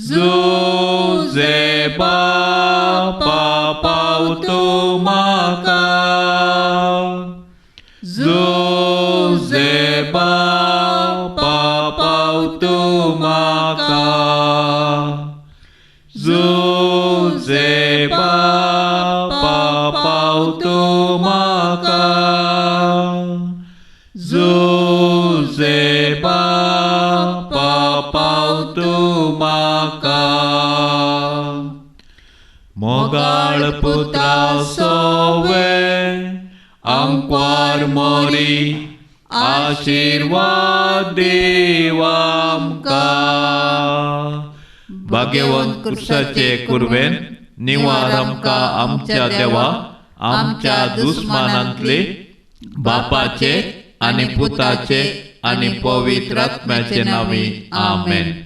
[SPEAKER 2] जुजे बापा पावतो म्हाका जुजे बापा पावतो म्हाका जुजे बापा पावतो म्हाका जुजे बापा पावतो म्हाका. मोगाळ पुत्रा सोवे आमक्वार मोरी आशीर्वाद देवा आमकां. भाग्यवंत क्रुसाचे कुरवेन निवार आमकां आमच्या देवा, आमच्या दुस्मानांतले, बापाचे आनी पुताचे आनी पवित्र आत्म्याचे नांवी. आमेन.